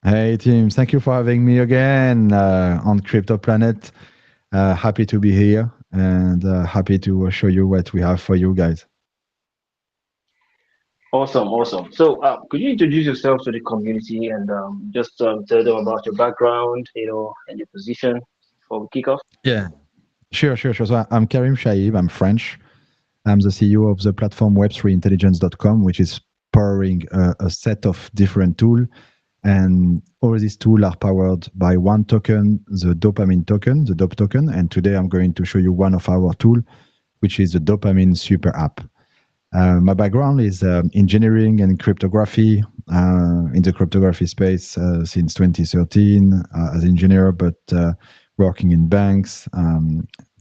Hey team, thank you for having me again on Crypto Planet. Happy to be here and happy to show you what we have for you guys. Awesome, awesome. So, could you introduce yourself to the community and just tell them about your background, and your position before we kick off? Yeah, sure. So I'm Karim Shaib, I'm French. I'm the CEO of the platform web3intelligence.com, which is powering a set of different tools. And all these tools are powered by one token, the dopamine token, the DOP token. And today I'm going to show you one of our tools, which is the Dopamine Super App. My background is engineering and cryptography in the cryptography space since 2013 as engineer, but working in banks.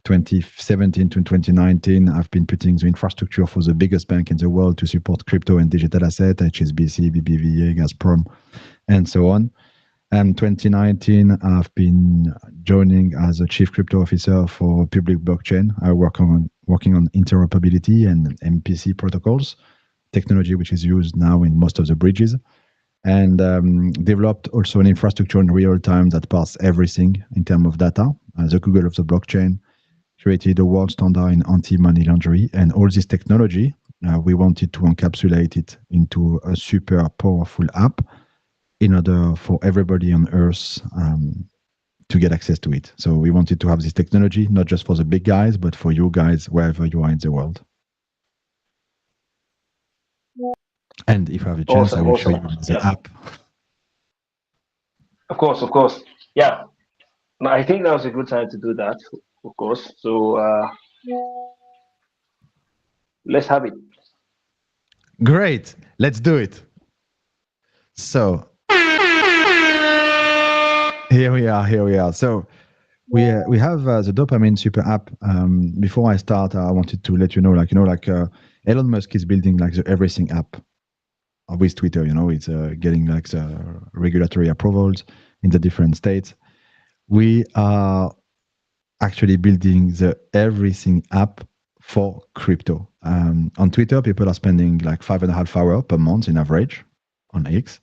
2017 to 2019, I've been putting the infrastructure for the biggest bank in the world to support crypto and digital asset, HSBC, BBVA, Gazprom, and so on. And 2019, I've been joining as a chief crypto officer for public blockchain. I working on interoperability and MPC protocols, technology which is used now in most of the bridges, and developed also an infrastructure in real time that parses everything in terms of data. The Google of the blockchain created a world standard in anti-money laundering, and all this technology, we wanted to encapsulate it into a super powerful app in order for everybody on Earth to get access to it. So we wanted to have this technology, not just for the big guys, but for you guys, wherever you are in the world. And if I have a chance, I Awesome, will show awesome. you the Yeah, app. of course, of course. Yeah, no, I think that was a good time to do that, of course. So, let's have it. Great, let's do it. So here we are. So we have the Dopamine Super App. Before I start, I wanted to let you know, Elon Musk is building like the everything app with Twitter. It's getting like the regulatory approvals in the different states. We are actually building the everything app for crypto. On Twitter, people are spending like 5.5 hours per month in average on X.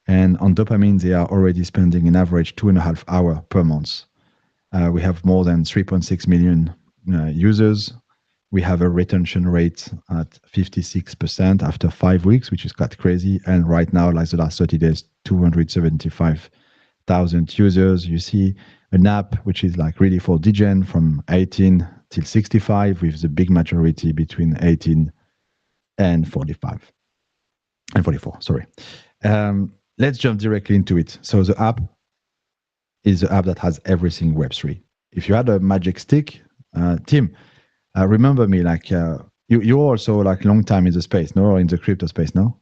And on Dopamine, they are already spending an average 2.5 hours per month. We have more than 3.6 million users. We have a retention rate at 56% after 5 weeks, which is quite crazy. And right now, like the last 30 days, 275,000 users. You see an app which is like really for degen from 18 till 65, with the big majority between 18 and 45 and 44. Sorry. Let's jump directly into it. So the app is the app that has everything Web3. If you had a magic stick, Tim, remember me, like you also like long time in the space, no, or in the crypto space, no?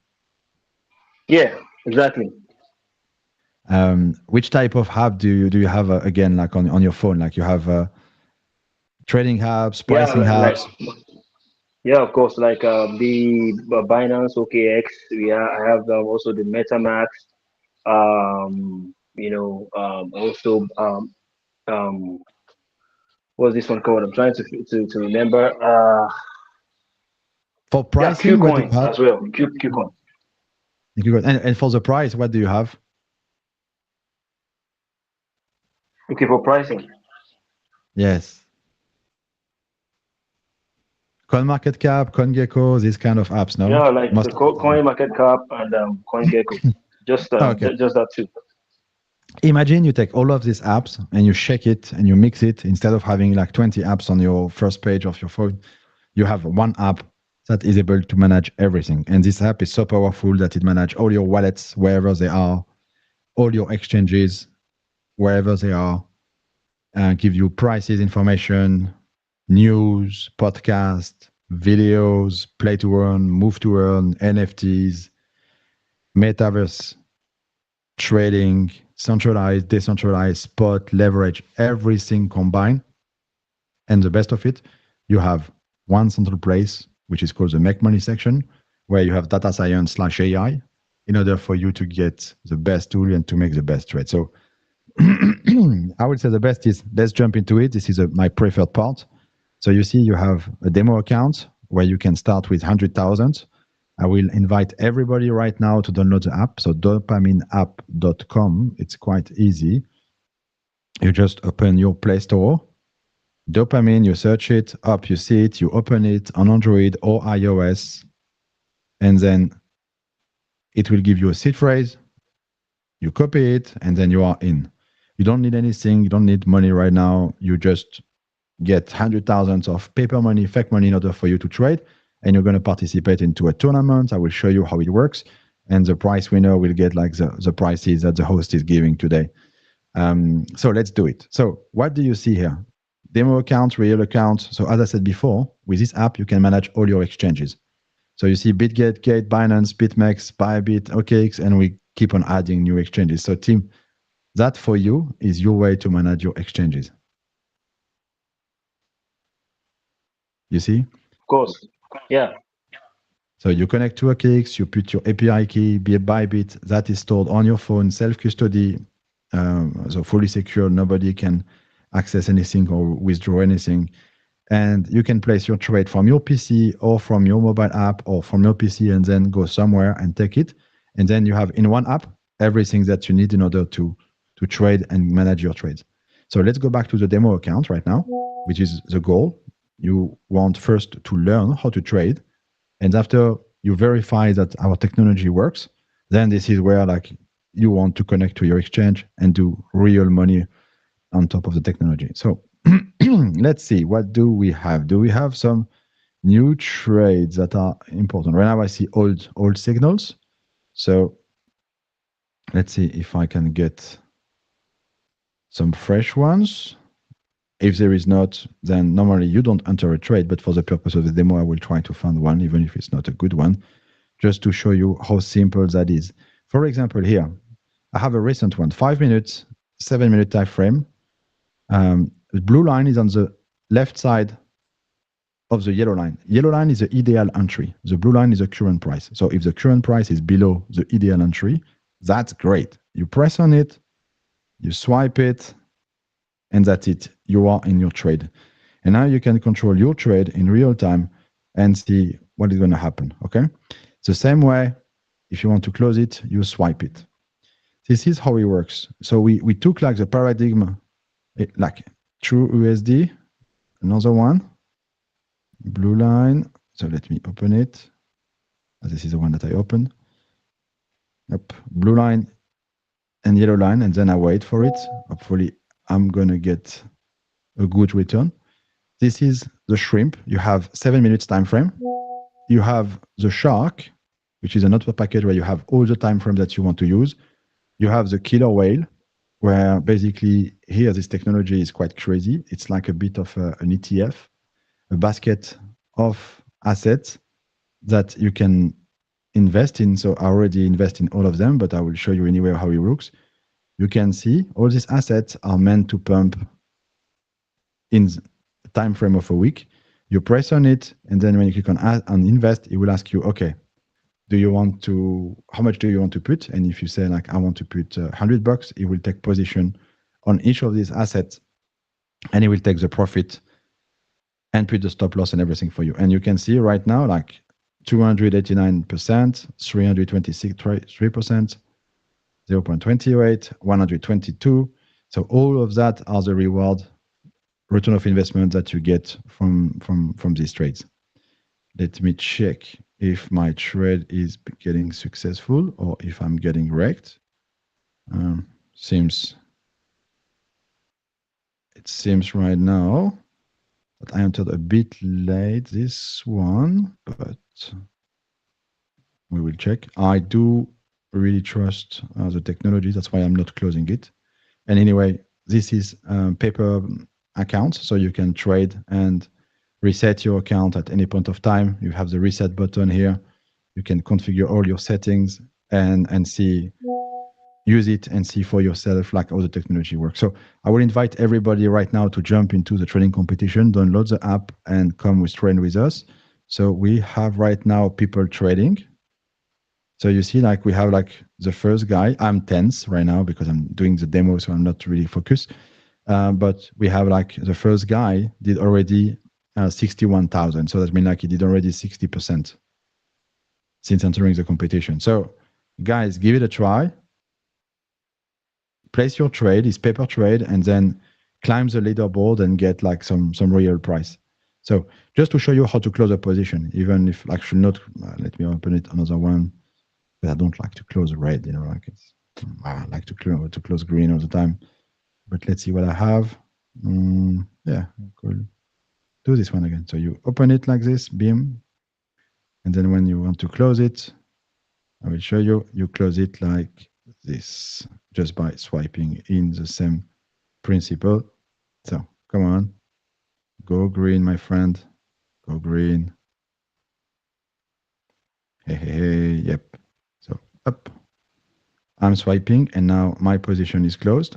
Yeah, exactly. Which type of app do you have again, like on your phone? Like you have trading apps, Yeah, pricing apps. yeah, of course, like the Binance OKX. Yeah, I have also the MetaMask. Also um, what's this one called? I'm trying to remember. For Yeah, pricing, what do you Qcoin have? as well. Qcoin. And for the price, what do you have? Okay, for pricing. Yes. CoinMarketCap, CoinGecko, these kind of apps, no? Yeah, like the Most of the time. Coin Market Cap and CoinGecko. Okay. Just that too. Imagine you take all of these apps and you shake it and you mix it. Instead of having like 20 apps on your first page of your phone, you have one app that is able to manage everything. And this app is so powerful that it manages all your wallets wherever they are, all your exchanges wherever they are, and give you prices, information, news, podcast, videos, play to earn, move to earn, NFTs, metaverse, trading, centralized, decentralized, spot, leverage, everything combined. And the best of it, you have one central place, which is called the Make Money section, where you have data science / AI in order for you to get the best tool and to make the best trade. So I would say the best is, let's jump into it. This is my preferred part. So you see, you have a demo account where you can start with 100,000. I will invite everybody right now to download the app. So DopamineApp.com. It's quite easy. You just open your Play Store, Dopamine, you search it up, you see it, you open it on Android or iOS, and then it will give you a seed phrase. You copy it, and then you are in. You don't need anything. You don't need money right now. You just get hundred thousands of paper money, fake money in order for you to trade, and you're going to participate into a tournament. I will show you how it works, and the prize winner will get like the prizes that the host is giving today. So let's do it. So what do you see here? Demo account, real account. So as I said before, with this app, you can manage all your exchanges. So you see Bitget, Gate, Binance, BitMEX, Bybit, OKX, and we keep on adding new exchanges. So team, that for you is your way to manage your exchanges. You see? Of course. Yeah. So you connect to OKX, you put your API key, be a Bybit, that is stored on your phone, self-custody, so fully secure. Nobody can access anything or withdraw anything. And you can place your trade from your PC or from your mobile app or from your PC and then go somewhere and take it. And then you have in one app everything that you need in order to trade and manage your trades. So let's go back to the demo account right now, which is the goal. You want first to learn how to trade. And after you verify that our technology works, then this is where like you want to connect to your exchange and do real money on top of the technology. So let's see, what do we have? Do we have some new trades that are important? Right now I see old signals. So let's see if I can get some fresh ones. If there is not, then normally you don't enter a trade, but for the purpose of the demo, I will try to find one, even if it's not a good one, just to show you how simple that is. For example, here, I have a recent one, 5 minutes, 7-minute time frame. The blue line is on the left side of the yellow line. Yellow line is the ideal entry. The blue line is the current price. So if the current price is below the ideal entry, that's great. You press on it, you swipe it, and that's it. You are in your trade. And now you can control your trade in real time and see what is going to happen. Okay. It's the same way. If you want to close it, you swipe it. This is how it works. So we took like the paradigm, like true USD, another one, blue line. So let me open it. This is the one that I opened. Yep. Blue line and yellow line. And then I wait for it. Hopefully I'm going to get a good return. This is the shrimp. You have 7 minutes time frame. You have the shark, which is another package where you have all the time frame that you want to use. You have the killer whale, where basically here this technology is quite crazy. It's like a bit of an ETF, a basket of assets that you can invest in. So I already invest in all of them, but I will show you anyway how it works. You can see all these assets are meant to pump in the time frame of a week. You press on it, and then when you click on invest, it will ask you, okay, how much do you want to put? And if you say like, I want to put $100, it will take position on each of these assets, and it will take the profit and put the stop loss and everything for you. And you can see right now, like 289%, 326%, 0.28, 122. So all of that are the return of investment that you get from these trades. Let me check if my trade is getting successful or if I'm getting wrecked. It seems right now that I entered a bit late this one, but we will check. I do really trust the technology. That's why I'm not closing it. And anyway, this is paper account, so you can trade and reset your account at any point of time. You have the reset button here. You can configure all your settings and see, use it and see for yourself like how the technology works. So I will invite everybody right now to jump into the trading competition, download the app and come with train with us. So we have right now people trading. So you see, like we have like the first guy. I'm tense right now because I'm doing the demo, so I'm not really focused. But we have like the first guy did already 61,000. So that means like he did already 60%. since entering the competition. So, guys, give it a try. Place your trade, it's paper trade, and then climb the leaderboard and get like some real price. So just to show you how to close a position, even if like should not let me open it another one. But I don't like to close red, you know, like it's I like to close green all the time. But let's see what I have. Yeah, cool. Do this one again. So you open it like this, beam, and then when you want to close it, I will show you. You close it like this, just by swiping in the same principle. So come on, go green, my friend. Go green. Hey, hey, hey. Yep. So up. I'm swiping, and now my position is closed.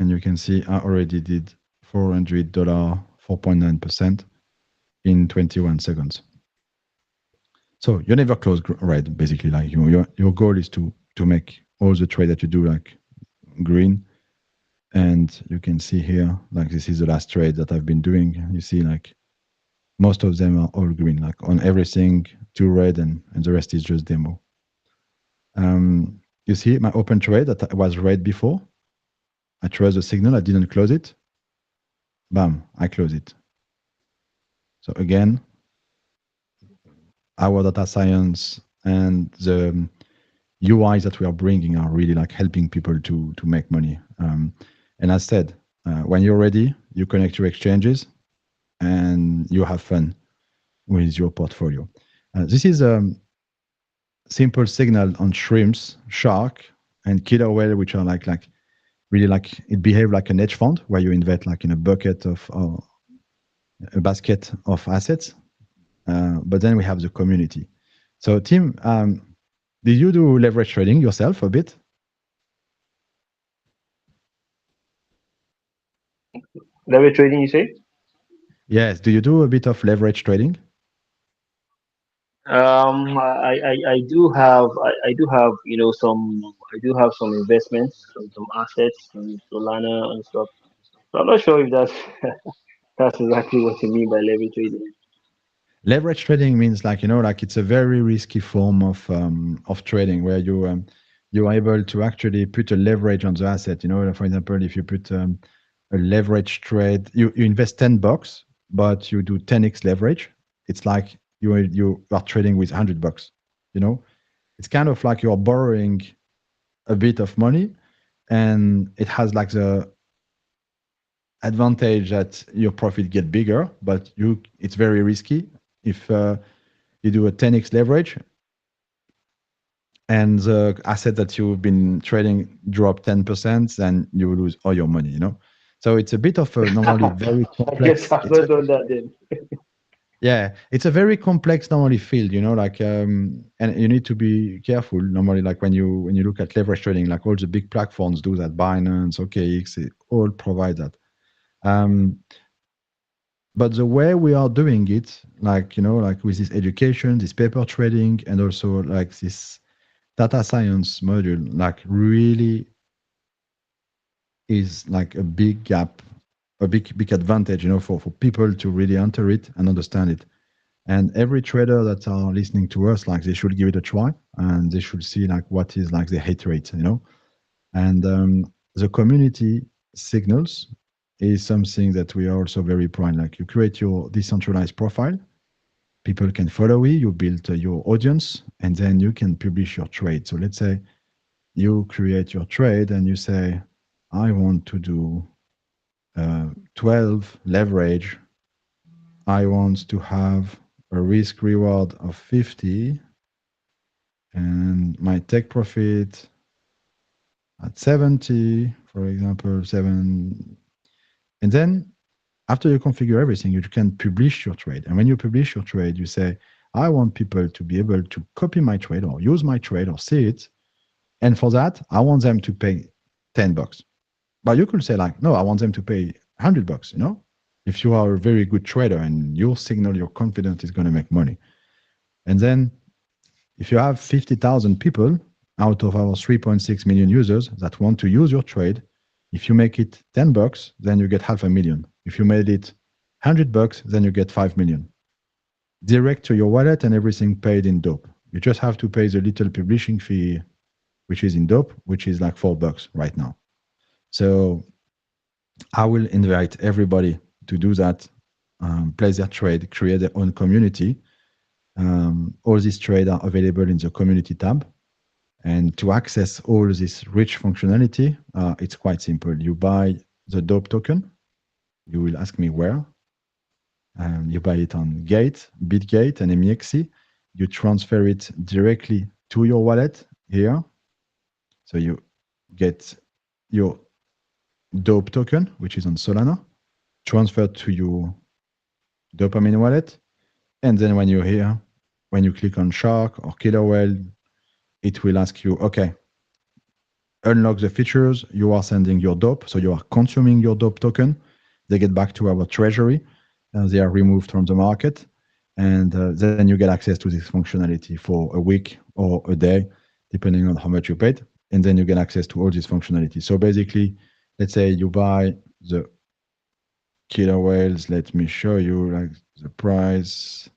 And you can see I already did $400, 4.9% in 21 seconds. So you never close red, basically. Like your goal is to make all the trade that you do like green. And you can see here, like this is the last trade that I've been doing. You see, like most of them are all green, like on everything, 2 red, and the rest is just demo. You see my open trade that was red before. I trust the signal, I didn't close it. Bam, I close it. So again, our data science and the UIs that we are bringing are really like helping people to make money. And as said, when you're ready, you connect your exchanges and you have fun with your portfolio. This is a simple signal on shrimps, shark, and killer whale, which are like really like it behave like an hedge fund where you invest like in a bucket of a basket of assets. But then we have the community. So Tim, did you do leverage trading yourself a bit? Leverage trading, you say? Yes. Do you do a bit of leverage trading? I do have, I do have some investments, some assets, and Solana and stuff. So I'm not sure if that's that's exactly what you mean by leverage trading. Leverage trading means like, you know, like it's a very risky form of trading where you are able to actually put a leverage on the asset. You know, for example, if you put a leverage trade, you invest $10, but you do 10x leverage. It's like you are trading with $100. You know, it's kind of like you're borrowing a bit of money, and it has like the advantage that your profit get bigger, but it's very risky. If you do a 10x leverage and the asset that you've been trading drop 10%, then you will lose all your money, you know? So it's a bit of a normally very I guess complex. I've not done that then. Yeah, it's a very complex normally field, you know, like and you need to be careful normally, like when you look at leverage trading, like all the big platforms do that, Binance, OKX, they all provide that. Um, but the way we are doing it, like, you know, like with this education, this paper trading, and also like this data science module, like really is like a big gap, a big advantage, you know, for people to really enter it and understand it. And every trader that are listening to us, like they should give it a try and they should see like what is like the hit rate, you know. And the community signals is something that we are also very proud. Like you create your decentralized profile, people can follow you build your audience, and then you can publish your trade. So let's say you create your trade and you say, I want to do 12 leverage. I want to have a risk reward of 50 and my take profit at 70, for example, 7. And then after you configure everything, you can publish your trade. And when you publish your trade, you say, I want people to be able to copy my trade or use my trade or see it. And for that, I want them to pay $10. But you could say like, no, I want them to pay $100, you know? If you are a very good trader and your signal, your confidence is going to make money. And then if you have 50,000 people out of our 3.6 million users that want to use your trade, if you make it $10, then you get $500,000. If you made it $100, then you get 5 million. direct to your wallet and everything paid in dope. You just have to pay the little publishing fee, which is in dope, which is like $4 right now. So I will invite everybody to do that, place their trade, create their own community. All these trades are available in the community tab. And to access all this rich functionality, it's quite simple. You buy the dope token. You will ask me where. You buy it on Gate, Bitgate, and MEXC. You transfer it directly to your wallet here. So you get your dope token, which is on Solana, transferred to your Dopamine wallet. And then when you're here, when you click on Shark or Killer Whale, it will ask you, okay, unlock the features. You are sending your dope. So you are consuming your dope token. They get back to our treasury. They are removed from the market. And then you get access to this functionality for a week or a day, depending on how much you paid. And then you get access to all this functionality. So basically, let's say you buy the killer whales. Let me show you like the price.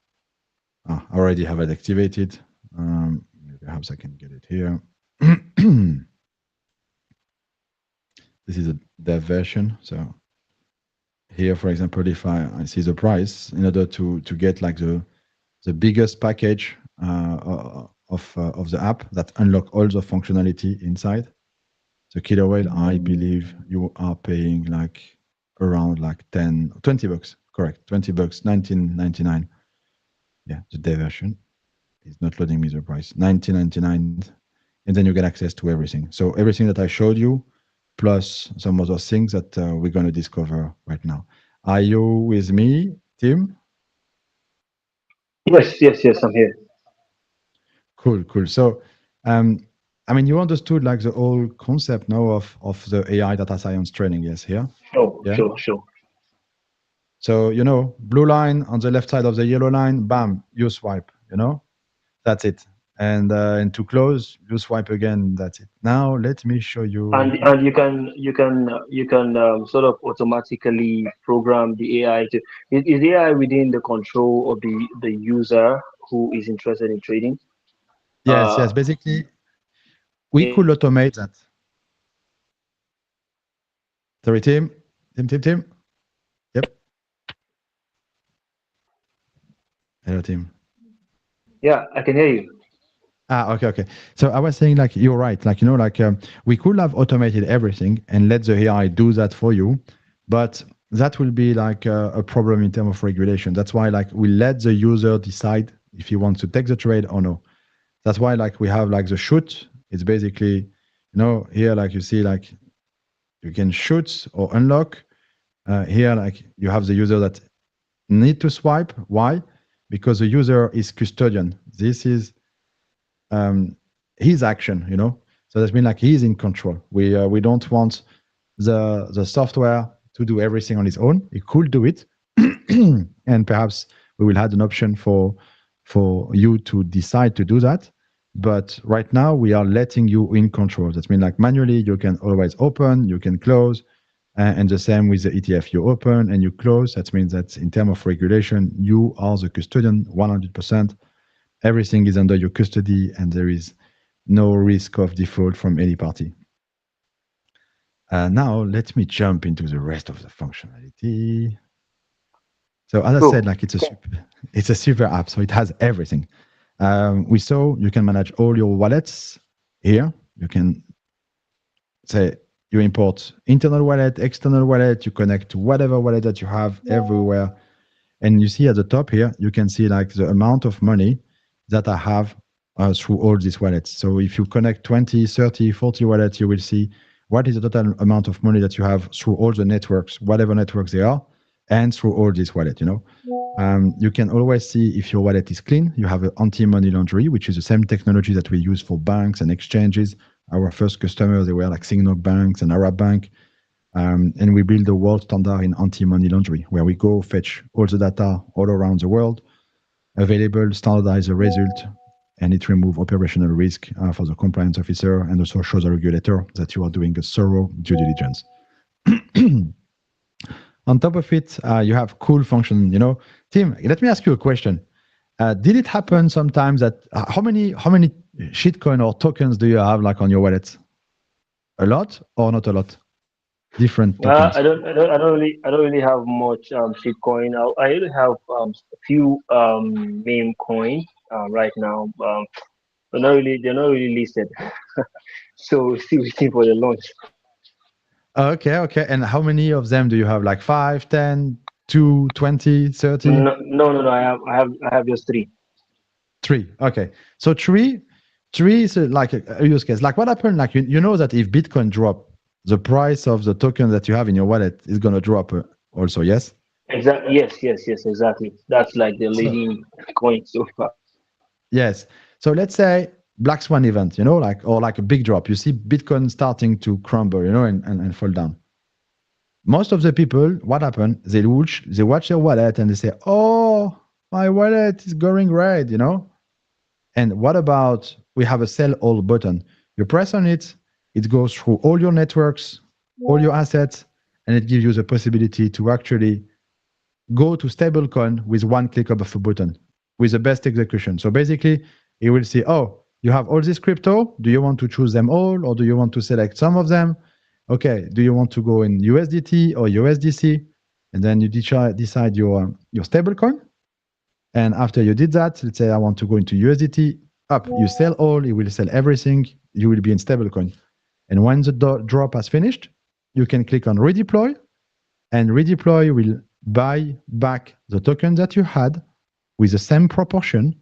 I already have it activated. Perhaps I can get it here. This is a dev version. So here, for example, if I see the price, in order to get like the biggest package of the app that unlock all the functionality inside, the killer whale, I believe you are paying like around like 20 bucks. Correct, 20 bucks, 19.99. Yeah, the dev version is not loading me the price. 19.99, and then you get access to everything. So everything that I showed you, plus some other things that we're going to discover right now. Are you with me, Tim? Yes, yes, yes, I'm here. Cool, cool. So, I mean, you understood like the whole concept now of the AI data science training, yes, here? Sure, Yeah. sure, sure. So, blue line on the left side of the yellow line, bam, you swipe, that's it. And to close, you swipe again, that's it. Now, let me show you. And you can sort of automatically program the AI to is the AI within the control of the user who is interested in trading. Yes, Uh, yes. Basically, we could automate that. Sorry, Tim. Yep. Hello, Tim. yeah, I can hear you. Okay. So I was saying, like, you're right. Like, we could have automated everything and let the AI do that for you, but that will be like a problem in terms of regulation. That's why, like, we let the user decide if he wants to take the trade or no. That's why, like, we have like the shoot. It's basically, here, like you see, like you can shoot or unlock. Here, like you have the user that need to swipe. Why? Because the user is custodian. This is his action, So that means like he's in control. We don't want the software to do everything on its own. It could do it, and perhaps we will add an option for you to decide to do that. But right now we are letting you in control. That means like manually you can always open, you can close, and the same with the ETF. You open and you close. That means that in terms of regulation, you are the custodian 100%. Everything is under your custody, and there is no risk of default from any party. Now, let me jump into the rest of the functionality. So, as I said, Cool. like it's a super app, so it has everything. We saw you can manage all your wallets here. You can say you import internal wallet, external wallet. You connect to whatever wallet that you have everywhere. And you see at the top here, you can see like the amount of money that I have through all these wallets. So if you connect 20, 30, 40 wallets, you will see what is the total amount of money that you have through all the networks, whatever networks they are, and through all these wallets, You can always see if your wallet is clean. You have an anti-money laundry, which is the same technology that we use for banks and exchanges. Our first customers, they were like Signal Banks and Arab Bank. And we build a world standard in anti-money laundering, where we go fetch all the data all around the world, available, standardize the result, and it remove operational risk for the compliance officer and also show the regulator that you are doing a thorough due diligence. On top of it, you have cool function. Tim, let me ask you a question. Did it happen sometimes that how many shitcoin or tokens do you have like on your wallet? A lot or not a lot? Different tokens. I don't really have much shitcoin. I only have a few meme coin right now. They're not really listed. So we're still waiting for the launch. Okay, okay. And how many of them do you have? Like 5, 10, 2, 20, 30? No. I have just three. Three. Okay. So three is like a use case. Like what happened? Like you know that if Bitcoin drop, the price of the token that you have in your wallet is gonna drop also. Yes. Exactly. Yes. Exactly. That's like the So leading coin so far. yes. So let's say black swan event, like or like a big drop. You see Bitcoin starting to crumble, and fall down. Most of the people, what happened? They watch their wallet and they say, "Oh, my wallet is going red." And what about we have a sell all button? You press on it, it goes through all your networks, all your assets, and it gives you the possibility to actually go to stablecoin with one click of a button with the best execution. So basically, it will say, oh, you have all this crypto. Do you want to choose them all or do you want to select some of them? Okay, do you want to go in USDT or USDC? And then you decide your stablecoin. And after you did that, let's say I want to go into USDT, up, you sell all, it will sell everything, you will be in stablecoin. And when the drop has finished, you can click on redeploy, and redeploy will buy back the token that you had with the same proportion.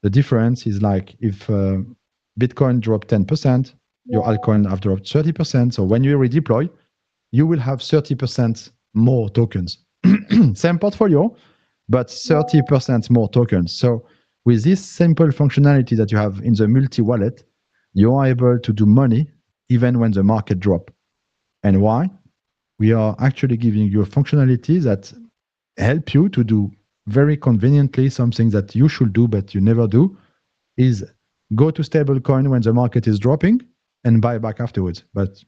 The difference is like if Bitcoin dropped 10%, your altcoin have dropped 30%. So when you redeploy, you will have 30% more tokens. Same portfolio, but 30% more tokens. So with this simple functionality that you have in the multi-wallet, you are able to do money even when the market drop. And why? We are actually giving you a functionality that help you to do very conveniently something that you should do but you never do, is go to stablecoin when the market is dropping and buy back afterwards. But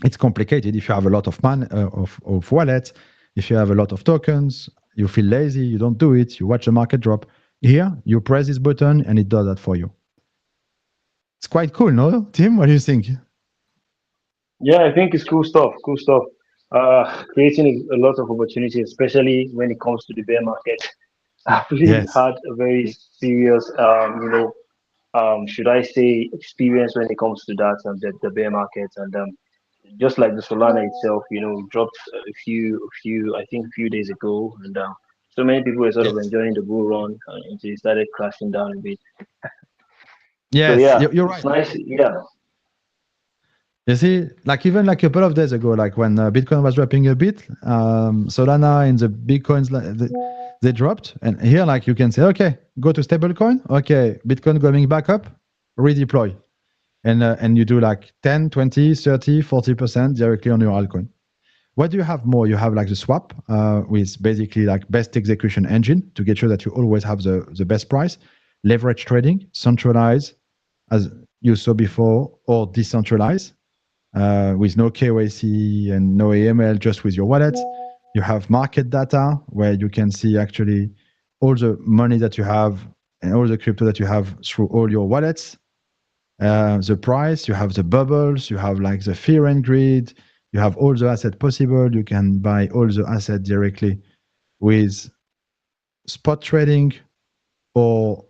it's complicated if you have a lot of of wallets, if you have a lot of tokens, you feel lazy, you don't do it, you watch the market drop. Here, you press this button and it does that for you. It's quite cool, no, Tim? What do you think? Yeah, I think it's cool stuff. Cool stuff. Creating a lot of opportunities, especially when it comes to the bear market. I've really Yes. had a very serious, should I say, experience when it comes to that and the bear market. And just like the Solana itself, dropped I think, a few days ago, and so many people were sort of Yes. enjoying the bull run until it started crashing down a bit. So Yes, yeah, you're it's right. nice. Yeah, You see, like even like a couple of days ago, like when Bitcoin was dropping a bit, Solana and the Bitcoins they dropped, and here like you can say, okay, go to stablecoin, okay, Bitcoin going back up, redeploy, and you do like 10, 20, 30, 40% directly on your altcoin. What do you have more? You have like the swap with basically like best execution engine to get sure that you always have the best price, leverage trading, centralize as you saw before, or decentralize with no KYC and no AML, just with your wallet. You have market data where you can see actually all the money that you have and all the crypto that you have through all your wallets. The price, you have the bubbles, you have like the fear and greed, you have all the asset possible. You can buy all the asset directly with spot trading or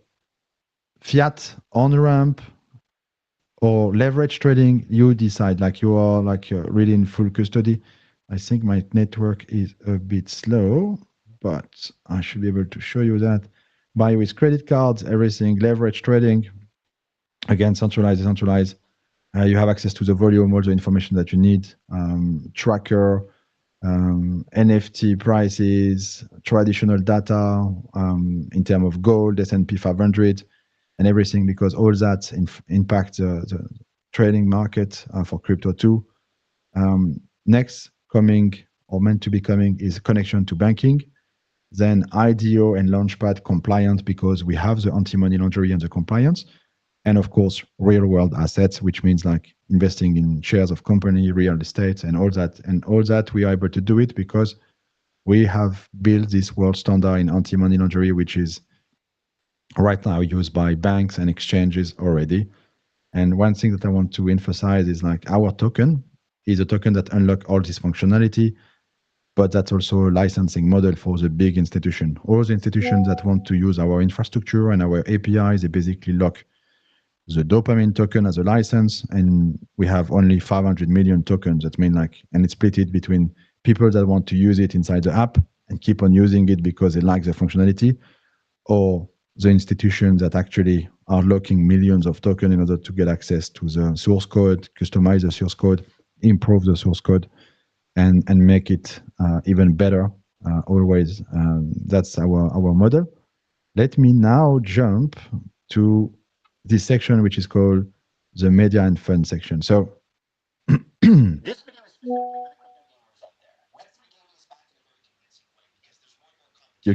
fiat on ramp or leverage trading. You decide, like you are like really in full custody. I think my network is a bit slow, but I should be able to show you that. Buy with credit cards, everything, leverage trading. Again, centralized, decentralized. You have access to the volume, all the information that you need, tracker, NFT prices, traditional data in terms of gold, S&P 500, and everything, because all that impacts the trading market for crypto too. Next coming or meant to be coming is connection to banking. Then IDO and Launchpad compliant because we have the anti-money laundering and the compliance. And of course, real world assets, which means like investing in shares of company, real estate, and all that. And all that we are able to do it because we have built this world standard in anti-money laundering, which is right now used by banks and exchanges already. And one thing that I want to emphasize is like our token is a token that unlock all this functionality, but that's also a licensing model for the big institution. All the institutions that want to use our infrastructure and our APIs, they basically lock the dopamine token as a license, and we have only 500 million tokens. That mean like, and it's split it between people that want to use it inside the app and keep on using it because they like the functionality, or the institutions that actually are locking millions of tokens in order to get access to the source code, customize the source code, improve the source code, and make it even better. Always, that's our model. Let me now jump to this section, which is called the media and fun section. So you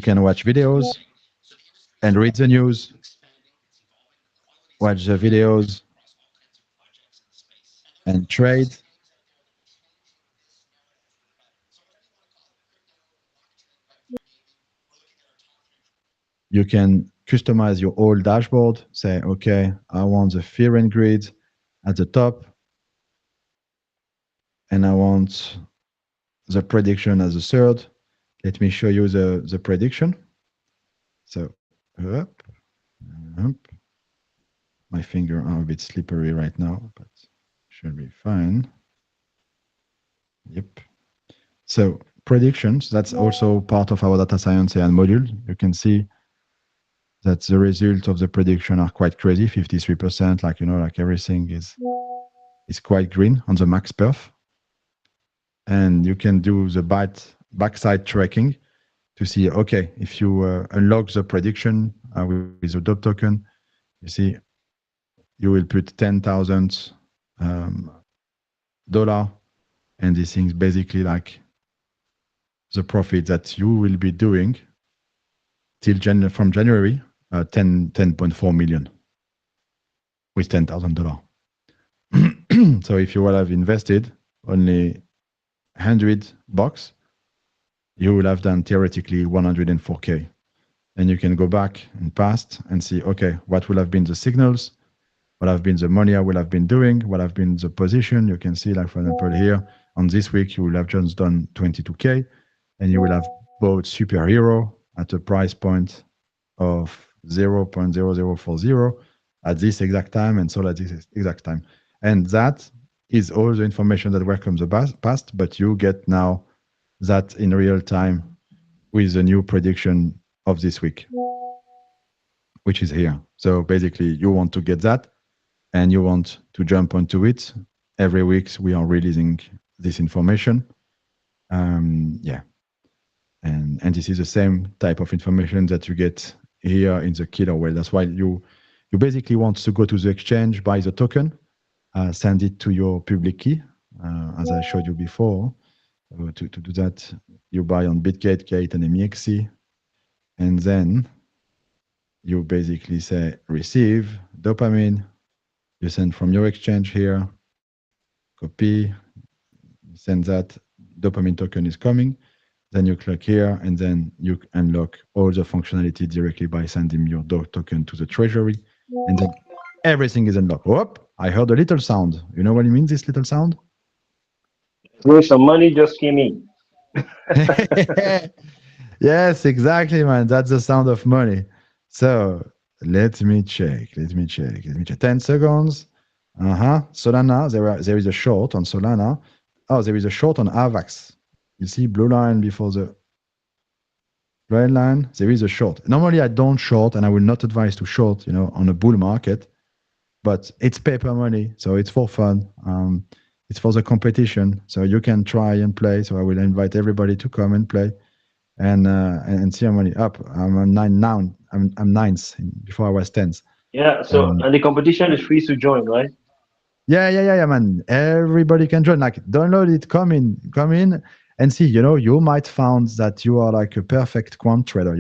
can watch videos and read the news, watch the videos and trade. You can customize your whole dashboard. Say, okay, I want the fear and greed at the top, and I want the prediction as a third. Let me show you the prediction. So, up, up. My finger are a bit slippery right now, but should be fine. Yep. So predictions, that's also part of our data science AI module. You can see that the result of the prediction are quite crazy, 53%, like, like everything is quite green on the max perf. And you can do the backside tracking to see, okay, if you unlock the prediction with the DOP token, you see you will put $10,000, and this thing's basically like the profit that you will be doing till from January, 10.4 million with $10,000. So if you will have invested only $100, you will have done theoretically 104K. And you can go back in past and see, okay, what will have been the signals, what have been the money I will have been doing, what have been the position. You can see, like, for example, here on this week, you will have just done 22K, and you will have bought Superhero at a price point of 0.0040 at this exact time and sold at this exact time. And that is all the information that welcomes the past, but you get now that in real time with the new prediction of this week, which is here. So basically, you want to get that and you want to jump onto it. Every week, we are releasing this information. Yeah. And this is the same type of information that you get here in the killer whale. That's why you basically want to go to the exchange, buy the token, send it to your public key, as I showed you before. To do that, you buy on Bitgate, Gate, and MEXC, and then you basically say receive dopamine. You send from your exchange here, copy, send that, dopamine token is coming. Then you click here, and then you unlock all the functionality directly by sending your DOC token to the treasury, and then everything is unlocked. Whoop! I heard a little sound. You know what it means, this little sound? Some money just came in. Yes, exactly, man. That's the sound of money. So let me check. 10 seconds. Solana, there is a short on Solana. Oh, there is a short on AVAX. You see blue line before the red line. There is a short. Normally, I don't short, and I will not advise to short, on a bull market. But it's paper money, so it's for fun. It's for the competition, so you can try and play. So I will invite everybody to come and play, and see how many up. I'm on 9 now. I'm ninth. Before I was 10th. Yeah. So and the competition is free to join, right? Yeah, man. Everybody can join. Like, download it, come in, and see. You might find that you are like a perfect quant trader.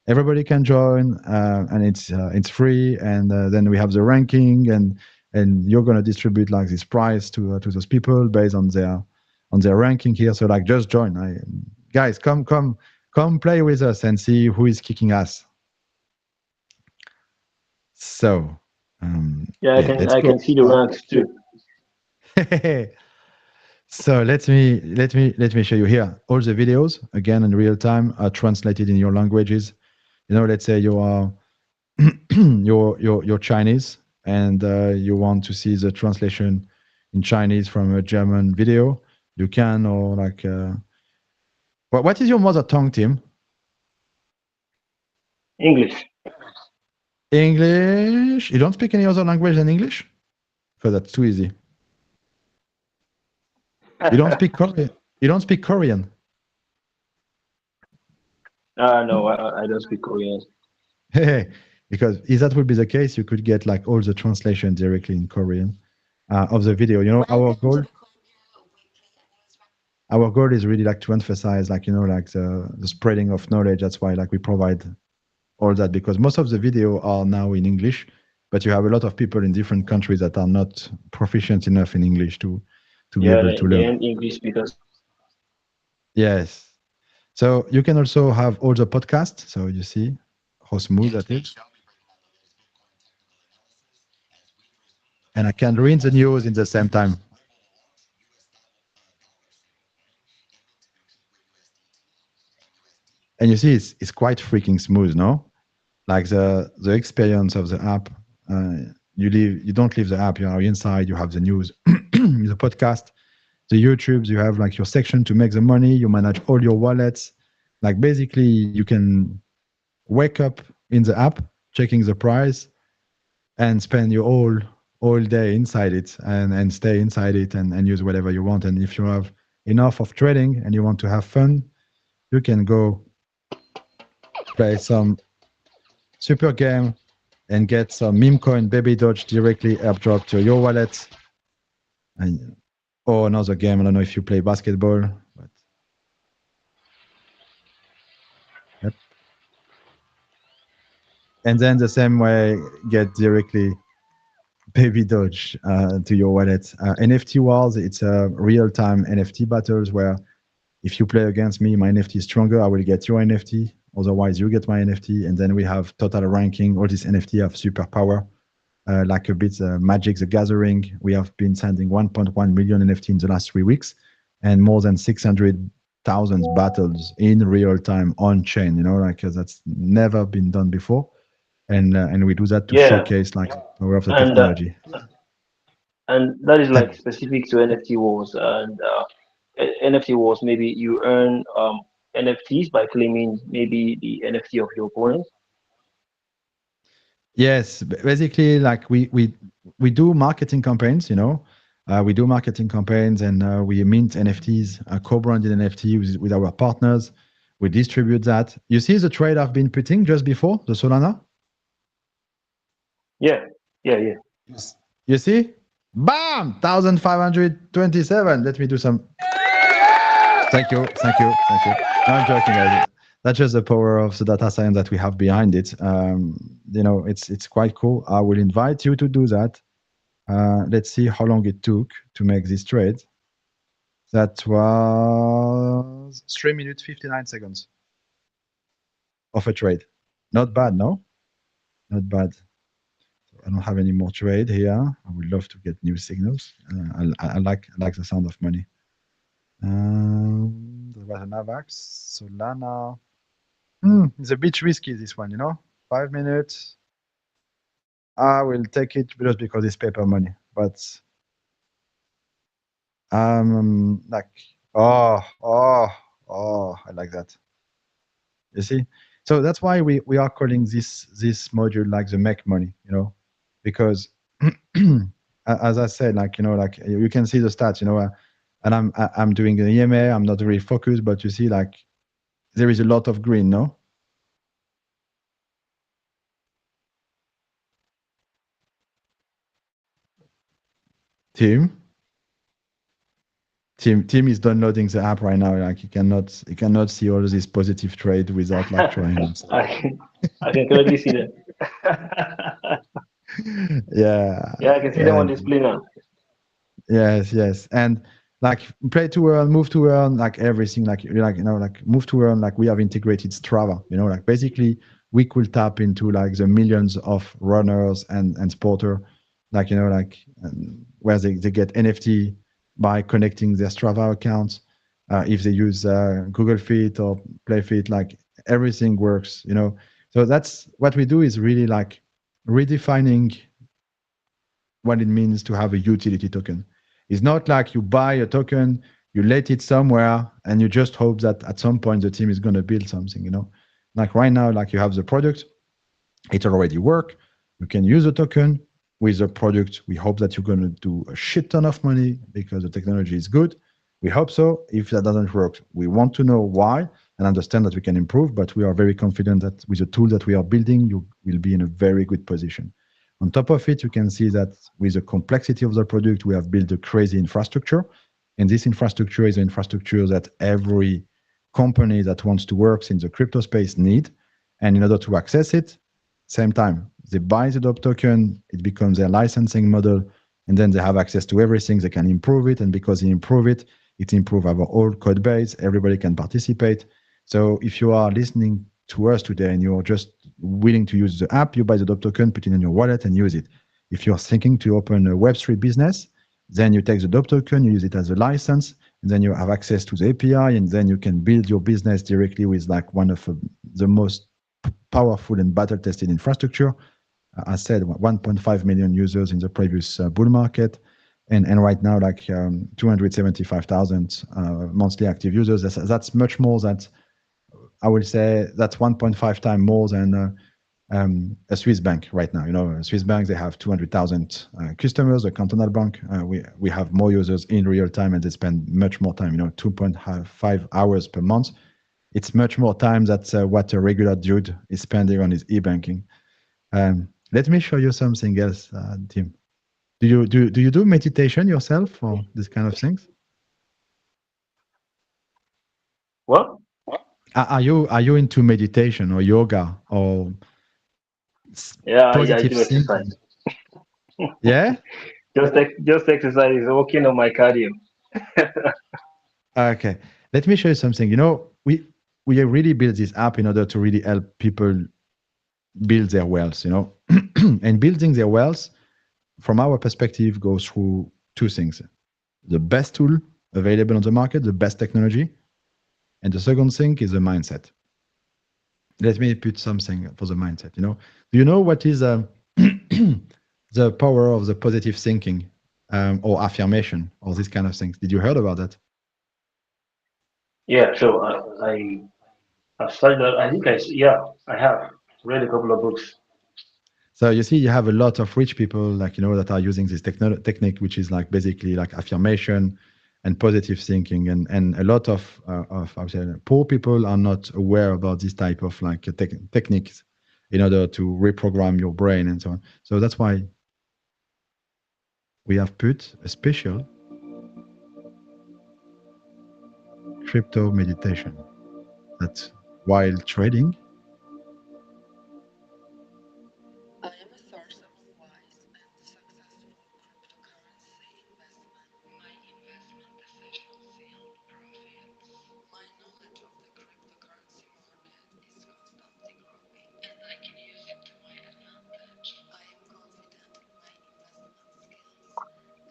Everybody can join, and it's free. And then we have the ranking, and you're gonna distribute like this prize to those people based on their ranking here. So like, just join. Guys, come play with us and see who is kicking ass. So, Yeah, yeah, let's I go. can see the ranks too. So let me show you here. All the videos again in real time are translated in your languages. Let's say you are you're Chinese and you want to see the translation in Chinese from a German video. You can, or like, what is your mother tongue, Tim? English. English. You don't speak any other language than English? Because that's too easy. You don't speak Korean. You don't speak Korean. No, I don't speak Korean. Because if that would be the case, you could get like all the translation directly in Korean of the video. Our goal is really like to emphasize like like the spreading of knowledge. That's why like we provide all that, because most of the video are now in English, but you have a lot of people in different countries that are not proficient enough in English to be Yeah, able to the learn. end English speakers. Yes. So you can also have all the podcasts. So you see how smooth that is. And I can read the news in the same time. And you see, it's quite freaking smooth, no? Like the experience of the app. You don't leave the app. You are inside. You have the news, the podcast, the YouTubes. You have like your section to make the money. You manage all your wallets. Like basically, you can wake up in the app, checking the price, and spend your all day inside it, and stay inside it, and use whatever you want. And if you have enough of trading and you want to have fun, you can go play some super game and get some meme coin baby dodge directly airdrop to your wallet. And or another game, I don't know if you play basketball, but yep. And then the same way, get directly baby dodge to your wallet. NFT wars, it's a real-time NFT battles where if you play against me, my NFT is stronger, I will get your NFT. Otherwise, you get my NFT. And then we have total ranking. All these NFT have superpower. Like a bit Magic the Gathering. We have been sending 1.1 million NFT in the last 3 weeks and more than 600,000 battles in real time on chain. Like that's never been done before. And we do that to Yeah, showcase like the power of the and technology. that is like And specific to NFT wars and NFT wars. Maybe you earn NFTs by claiming maybe the NFT of your opponent. yes, basically, like we do marketing campaigns. We do marketing campaigns, and we mint NFTs, co-branded NFT with our partners. We distribute that. You see the trade I've been putting just before the Solana. Yeah, yeah, yeah. You see, bam, 1,527. Let me do some. Thank you, thank you, thank you. No, I'm joking, guys. That's just the power of the data science that we have behind it. It's quite cool. I will invite you to do that. Let's see how long it took to make this trade. That was 3 minutes 59 seconds of a trade. Not bad, no? Not bad. I don't have any more trade here. I would love to get new signals. I like the sound of money. There was an AVAX, Solana. It's a bit risky, this one, 5 minutes. I will take it just because it's paper money. But like, I like that. You see? So that's why we are calling this module like the make money, because as I said, like, like you can see the stats, and I'm doing an EMA, I'm not really focused, but you see, like, there is a lot of green, no? Tim? Tim is downloading the app right now. Like he cannot see all this positive trade without like trying himself. I can clearly see them. Yeah, Yeah, I can see them on and display now. yes, and like play to earn, move to earn, like everything, like like move to earn. Like we have integrated Strava. Like basically we could tap into like the millions of runners and sporter, like like where they get NFT by connecting their Strava accounts. If they use Google Fit or Play Fit, like everything works. So that's what we do is really like redefining what it means to have a utility token. It's not like you buy a token, you let it somewhere, and you just hope that at some point the team is going to build something. Like right now, like you have the product, it already work. You can use a token with the product. We hope that you're going to do a shit ton of money because the technology is good. We hope so. If that doesn't work, we want to know why and understand that we can improve. But we are very confident that with the tool that we are building, you will be in a very good position. On top of it, you can see that with the complexity of the product, we have built a crazy infrastructure. And this infrastructure is an infrastructure that every company that wants to work in the crypto space need. And in order to access it, same time, they buy the DOP token, it becomes their licensing model, and then they have access to everything. They can improve it. And because they improve it, it improves our whole code base. Everybody can participate. So if you are listening to us today and you're just willing to use the app, you buy the DOP token, put it in your wallet and use it. If you're thinking to open a Web3 business, then you take the DOP token, you use it as a license, and then you have access to the API, and then you can build your business directly with like one of the most powerful and battle-tested infrastructure. I said 1.5 million users in the previous bull market, and right now like 275,000 monthly active users. That's much more than I would say that's 1.5 times more than a Swiss bank right now. A Swiss bank, they have 200,000 customers. A cantonal bank, we have more users in real time, and they spend much more time. 2.5 hours per month. It's much more time than what a regular dude is spending on his e-banking. Let me show you something else, Tim. Do you do meditation yourself or this kind of things? Well, Are you into meditation or yoga or yeah, I positive do thinking? exercise. Yeah. Just exercise, working on my cardio. Okay. Let me show you something. We really built this app in order to really help people build their wealth. And building their wealth, from our perspective, goes through two things: the best tool available on the market, the best technology, and the second thing is the mindset. Let me put something for the mindset. Do you know what is the power of the positive thinking or affirmation or these kind of things? Did you heard about that? Yeah, so I've studied that. I think yeah, I have read a couple of books. So you see, you have a lot of rich people, like that are using this technique, which is like basically like affirmation and positive thinking, and a lot of I would say, poor people are not aware about this type of like techniques in order to reprogram your brain and so on. So that's why we have put a special crypto meditation that while trading.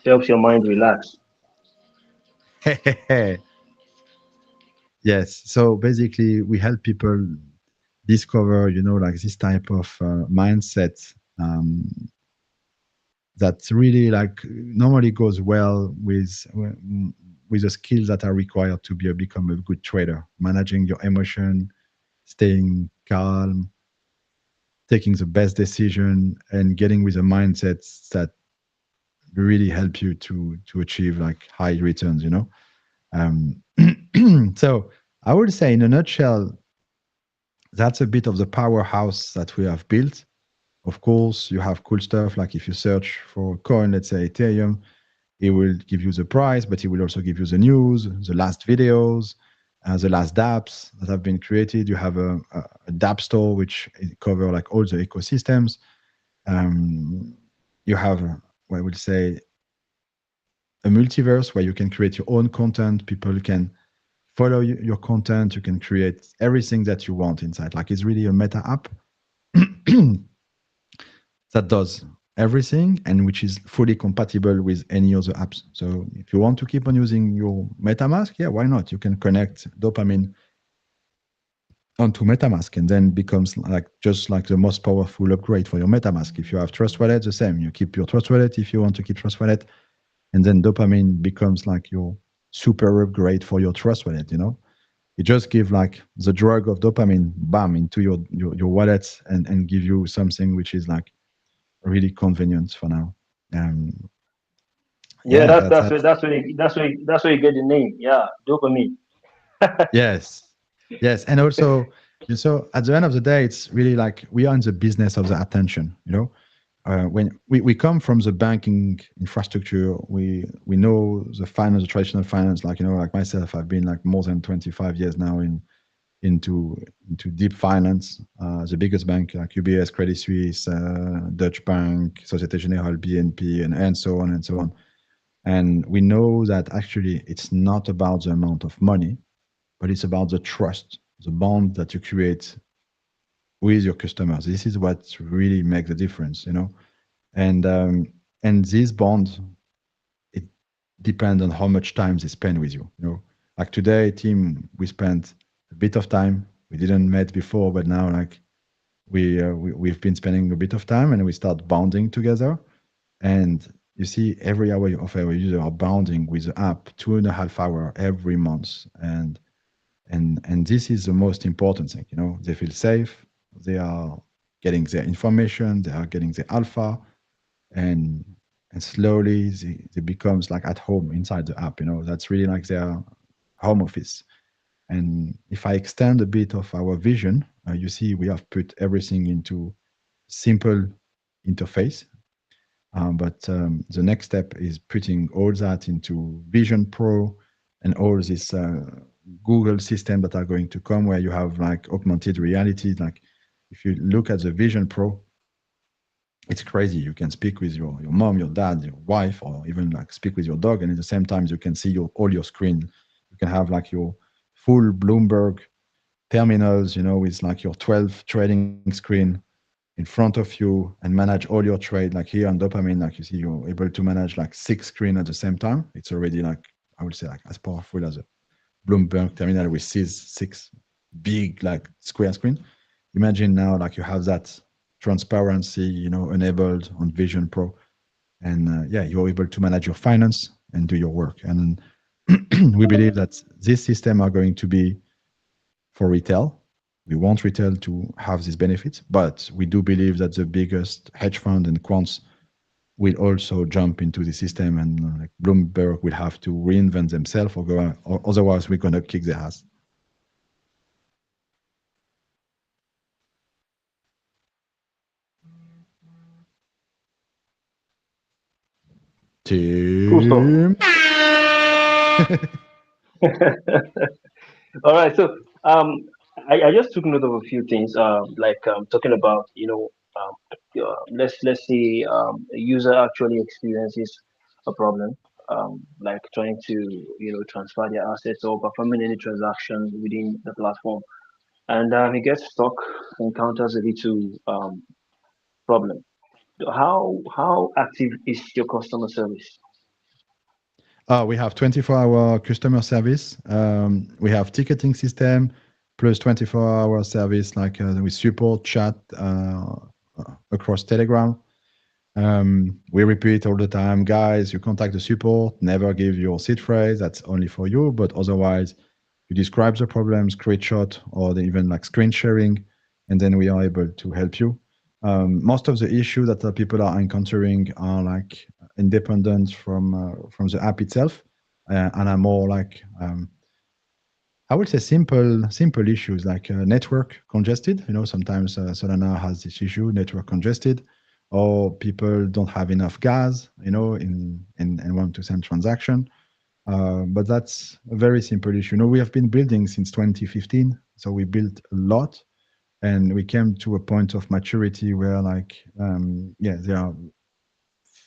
Helps your mind relax. Yes. So basically, we help people discover, like this type of mindset that really like normally goes well with the skills that are required to become a good trader, managing your emotion, staying calm, taking the best decision, and getting with a mindset that really help you to achieve like high returns. Um, so I would say, in a nutshell, that's a bit of the powerhouse that we have built. Of course, you have cool stuff like if you search for a coin, let's say Ethereum, it will give you the price, but it will also give you the news, the last videos, the last dApps that have been created. You have a dApp store which cover like all the ecosystems. Um, you have, I would say, a multiverse where you can create your own content. People can follow your content. You can create everything that you want inside. Like it's really a meta app that does everything and which is fully compatible with any other apps. So if you want to keep on using your MetaMask, yeah, why not? You can connect Dopamine onto MetaMask and then becomes like just like the most powerful upgrade for your MetaMask. If you have Trust Wallet, the same. You keep your Trust Wallet if you want to keep Trust Wallet, and then Dopamine becomes like your super upgrade for your Trust Wallet. You just give like the drug of dopamine, bam, into your wallet and give you something which is like really convenient for now. Um, Yeah, yeah, that's that's that's that. where that's where you get the name. Yeah, dopamine. Yes, yes, and also, at the end of the day, it's really like we are in the business of the attention. When we come from the banking infrastructure, we know the finance, the traditional finance. Like like myself, I've been like more than 25 years now into deep finance. The biggest bank like UBS, Credit Suisse, Dutch Bank, Societe Generale, BNP, and so on and so on. And we know that actually it's not about the amount of money, but it's about the trust, the bond that you create with your customers. This is what really makes the difference. And this bond, it depends on how much time they spend with you. Like today, team, we spent a bit of time. We didn't met before, but now like we've been spending a bit of time, and we start bonding together. And you see, every hour of our user are bonding with the app 2.5 hours every month, and this is the most important thing. They feel safe, they are getting their information, they are getting the alpha, and slowly they becomes like at home inside the app. That's really like their home office. And if I extend a bit of our vision, you see we have put everything into simple interface. But the next step is putting all that into Vision Pro and all this Google system that are going to come, where you have like augmented reality. Like if you look at the Vision Pro, it's crazy. You can speak with your mom, your dad, your wife, or even like speak with your dog, and at the same time you can see all your screen. You can have like your full Bloomberg terminals, with like your 12 trading screen in front of you and manage all your trade. Like here on Dopamine, like you see, you're able to manage like 6 screens at the same time. It's already like, I would say, like as powerful as a Bloomberg terminal with six big like square screen. Imagine now like you have that transparency, enabled on Vision Pro, and yeah, you're able to manage your finance and do your work. And we believe that this system are going to be for retail. We want retail to have these benefits, but we do believe that the biggest hedge fund and quants will also jump into the system, and like Bloomberg will have to reinvent themselves or go, or otherwise we're gonna kick their ass. Cool stuff. Team. All right. So I just took note of a few things. Like talking about let's say a user actually experiences a problem, like trying to transfer their assets or performing any transaction within the platform, and he gets stuck, encounters a little problem. How active is your customer service? We have 24-hour customer service. We have ticketing system plus 24-hour service, like with support chat across Telegram. We repeat all the time, guys, you contact the support, never give your seed phrase, that's only for you, but otherwise you describe the problem, screenshot, or even like screen sharing, and then we are able to help you. Most of the issues that people are encountering are like independent from the app itself, and are more like I would say simple issues like network congested. Sometimes Solana has this issue, network congested, or people don't have enough gas, and want to send transaction. But that's a very simple issue. We have been building since 2015, so we built a lot, and we came to a point of maturity where, like, yeah, there are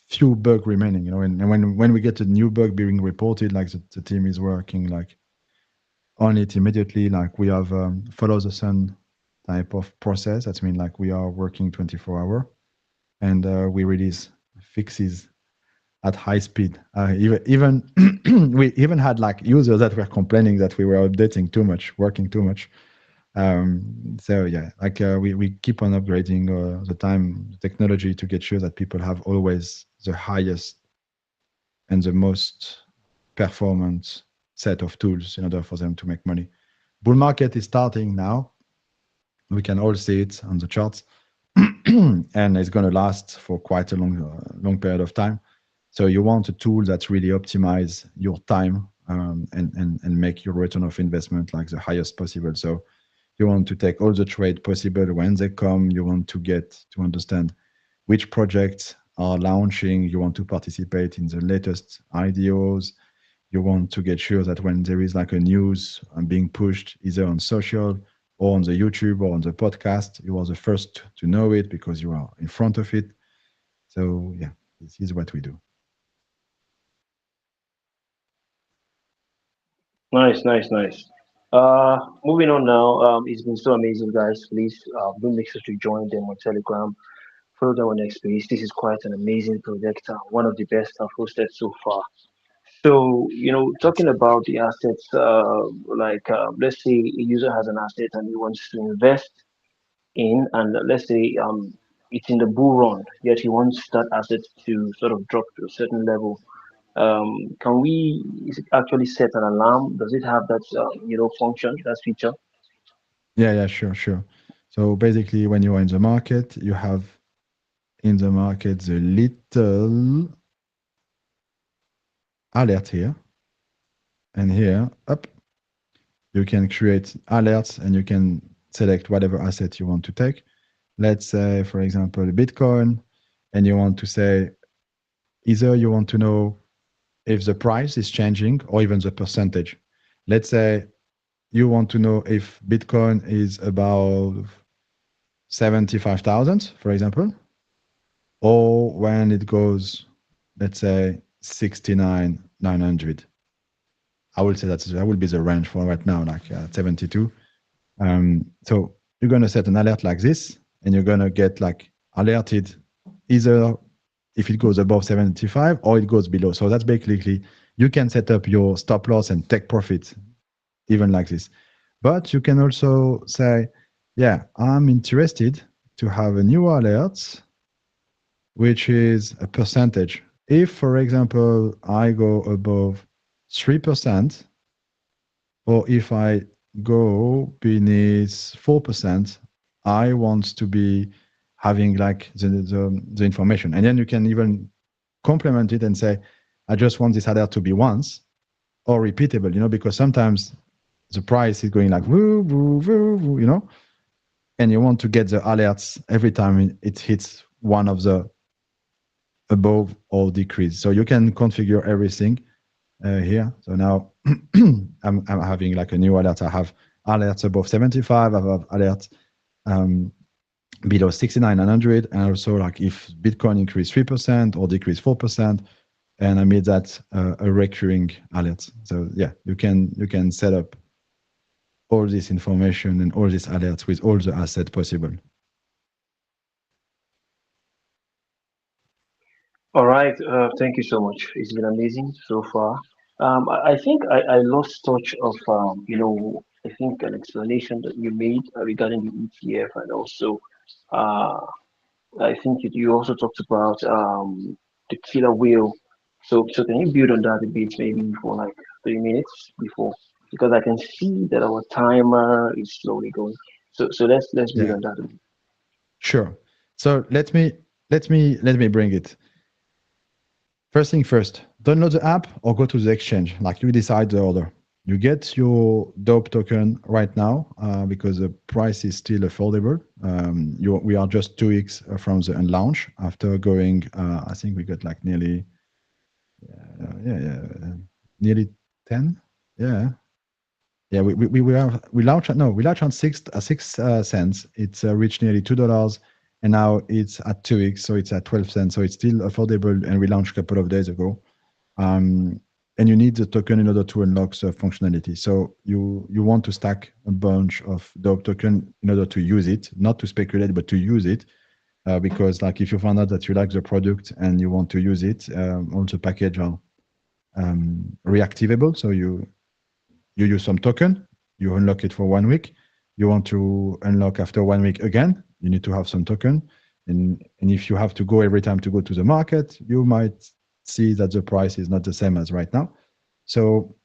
few bug remaining. And when we get a new bug being reported, like the team is working like on it immediately. Like we have follow the sun type of process. That means like we are working 24 hours, and we release fixes at high speed. Even we even had like users that were complaining that we were updating too much, working too much. So yeah, like we keep on upgrading the time technology to get sure that people have always the highest and the most performance set of tools in order for them to make money. Bull market is starting now. We can all see it on the charts, and it's going to last for quite a long period of time. So you want a tool that really optimize your time and make your return of investment like the highest possible. So you want to take all the trade possible when they come. You want to get to understand which projects are launching. You want to participate in the latest IDOs. You want to get sure that when there is like a news being pushed either on social or on the YouTube or on the podcast, you are the first to know it because you are in front of it. So yeah, this is what we do. Nice, nice, nice. Moving on now. It's been so amazing, guys. Please do make sure to join them on Telegram. Follow them on X Space. This is quite an amazing project. One of the best I've hosted so far. So, talking about the assets, let's say a user has an asset and he wants to invest in, and let's say it's in the bull run, yet he wants that asset to sort of drop to a certain level. Can we actually set an alarm? Does it have that function, that feature? Yeah, sure. So basically, when you are in the market, you have in the market the little alert here and here up. You can create alerts and you can select whatever asset you want to take. Let's say, for example, Bitcoin, and you want to say either you want to know if the price is changing or even the percentage. Let's say you want to know if Bitcoin is about 75,000, for example, or when it goes, let's say 69,900. I will say that will be the range for right now, like 72. So you're going to set an alert like this, and you're going to get like alerted either if it goes above 75 or it goes below. So that's basically you can set up your stop loss and take profit even like this. But you can also say, yeah, I'm interested to have a new alert, which is a percentage. If, for example, I go above 3%, or if I go beneath 4%, I want to be having like the information. And then you can even complement it and say, I just want this alert to be once or repeatable, because sometimes the price is going like woo, woo, woo, woo, and you want to get the alerts every time it hits one of the above or decrease. So you can configure everything here. So now I'm having like a new alert. I have alerts above 75. I have alerts below 69,900, and also like if Bitcoin increase 3% or decrease 4%, and I made that a recurring alert. So yeah, you can set up all this information and all these alerts with all the assets possible. All right. Thank you so much. It's been amazing so far. I think I lost touch of, I think an explanation that you made regarding the ETF, and also, uh, I think you also talked about the killer whale. So can you build on that a bit, maybe for like 3 minutes before? Because I can see that our timer is slowly going. So let's build Yeah, on that a bit. sure. So let me bring it. First thing first, download the app or go to the exchange. Like you decide the order. You get your DOP token right now because the price is still affordable. We are just 2x from the launch after going. I think we got like nearly, nearly 10. Yeah, yeah. We launched no, we launched on 6 cents. It's reached nearly $2, and now it's at 2x, so it's at 12 cents. So it's still affordable, and we launched a couple of days ago. Um, and you need the token in order to unlock the functionality. So you want to stack a bunch of dope token in order to use it, not to speculate, but to use it. Because like if you find out that you like the product and you want to use it, all the package are reactivable. So you use some token, you unlock it for 1 week. You want to unlock after 1 week again, you need to have some token. And if you have to go every time to go to the market, you might see that the price is not the same as right now. So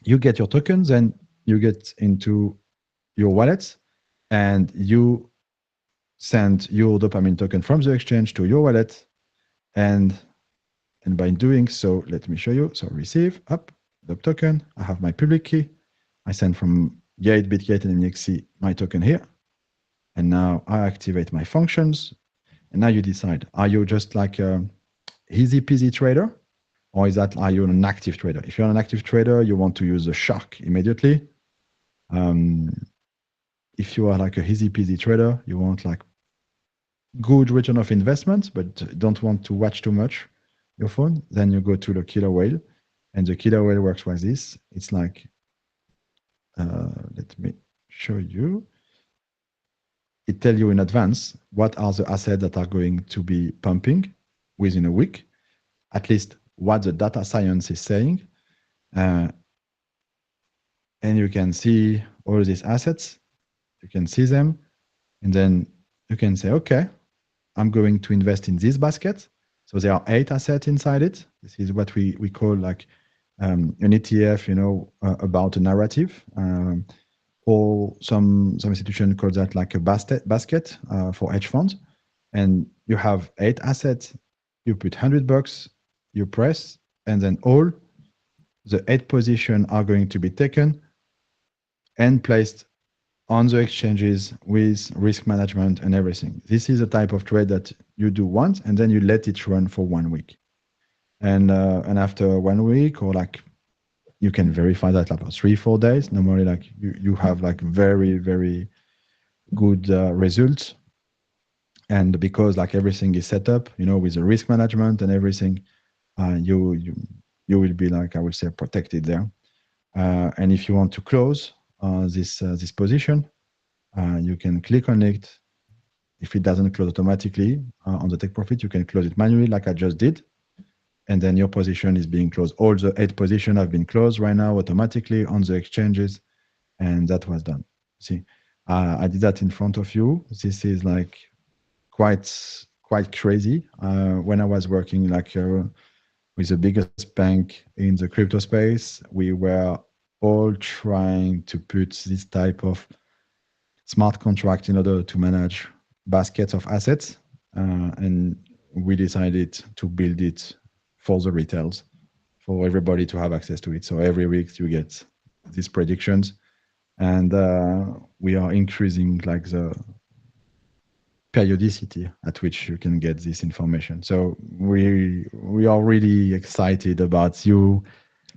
you get your tokens and you get into your wallets and you send your dopamine token from the exchange to your wallet. And by doing so, let me show you. So receive, up, the token. I have my public key. I send from Gate, Bitgate, and MXC my token here. And now I activate my functions. And now you decide, are you just like a easy peasy trader? Or are you an active trader? If you're an active trader, you want to use the shark immediately. If you are like a easy peasy trader, you want like good return of investment, but don't want to watch too much your phone, then you go to the killer whale. And the killer whale works like this. It's like, let me show you. It tells you in advance what are the assets that are going to be pumping within a week, at least what the data science is saying. And you can see all these assets. You can see them. And then you can say, okay, I'm going to invest in this basket. So there are 8 assets inside it. This is what we call like an ETF, about a narrative. Or some institution call that like a basket for hedge funds. And you have 8 assets. You put $100, you press, and then all the 8 positions are going to be taken and placed on the exchanges with risk management and everything. This is a type of trade that you do once and then you let it run for 1 week. And after 1 week, or like you can verify that like 3-4 days, normally like you have like very, very good results. And because like everything is set up, with the risk management and everything, you will be like, I would say, protected there. And if you want to close this position, you can click on it. If it doesn't close automatically on the take profit, you can close it manually like I just did. And then your position is being closed. All the 8 positions have been closed right now automatically on the exchanges. And that was done. See, I did that in front of you. This is like quite crazy. When I was working like with the biggest bank in the crypto space, we were all trying to put this type of smart contract in order to manage baskets of assets. And we decided to build it for the retails, for everybody to have access to it. So every week you get these predictions, and we are increasing like the periodicity at which you can get this information. So we are really excited about you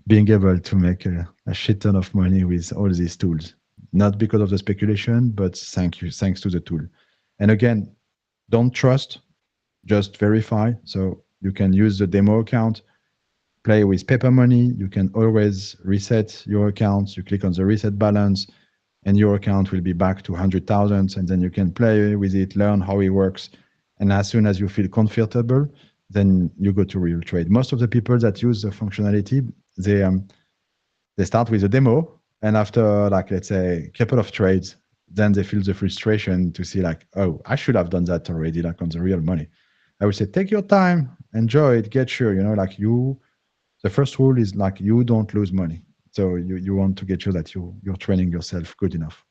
being able to make a shit ton of money with all these tools. Not because of the speculation, but thanks to the tool. And again, don't trust, just verify. So you can use the demo account, play with paper money. You can always reset your account. You click on the reset balance and your account will be back to 100,000. And then you can play with it, learn how it works. And as soon as you feel comfortable, then you go to real trade. Most of the people that use the functionality, they start with a demo. And after like, let's say a couple of trades, then they feel the frustration to see like, oh, I should have done that already, like on the real money. I would say, take your time, enjoy it, get sure, like the first rule is like, you don't lose money. So you want to get sure that you're training yourself good enough.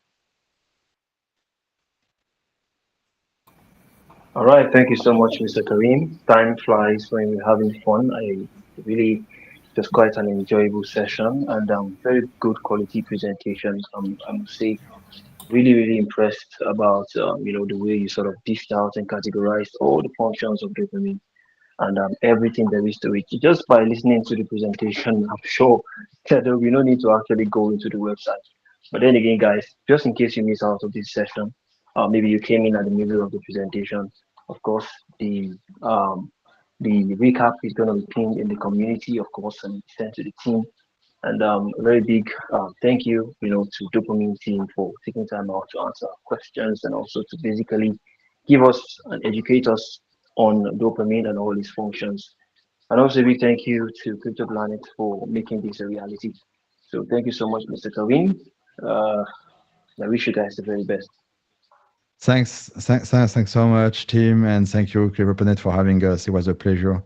All right, thank you so much, Mr. Kareem. Time flies when we're having fun. I really just quite an enjoyable session and very good quality presentation. I must say, really impressed about the way you sort of dished out and categorized all the functions of dopamine and everything there is to it. Just by listening to the presentation, I'm sure that there will be no need to actually go into the website. But then again, guys, just in case you miss out of this session, maybe you came in at the middle of the presentation. Of course, the The recap is going to be pinned in the community, of course, and sent to the team. And a very big thank you, to Dopamine team for taking time out to answer our questions and also to basically give us and educate us on dopamine and all its functions. And also a big thank you to Crypto Planet for making this a reality. So thank you so much, Mr. Kavin. Uh, I wish you guys the very best. Thanks so much, Tim, and thank you, CleverPlanet, for having us. It was a pleasure.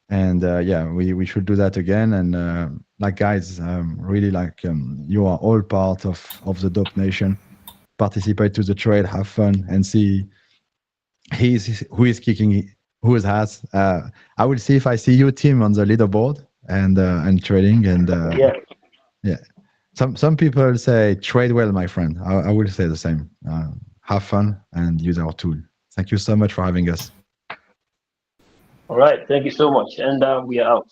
And yeah, we should do that again. And like guys, really like you are all part of the Dope Nation. Participate to the trade, have fun, and see who is kicking whose ass. I will see if I see you, Tim, on the leaderboard and trading. And Yeah. yeah, some people say trade well, my friend. I will say the same. Have fun and use our tool. Thank you so much for having us. All right. Thank you so much. And we are out.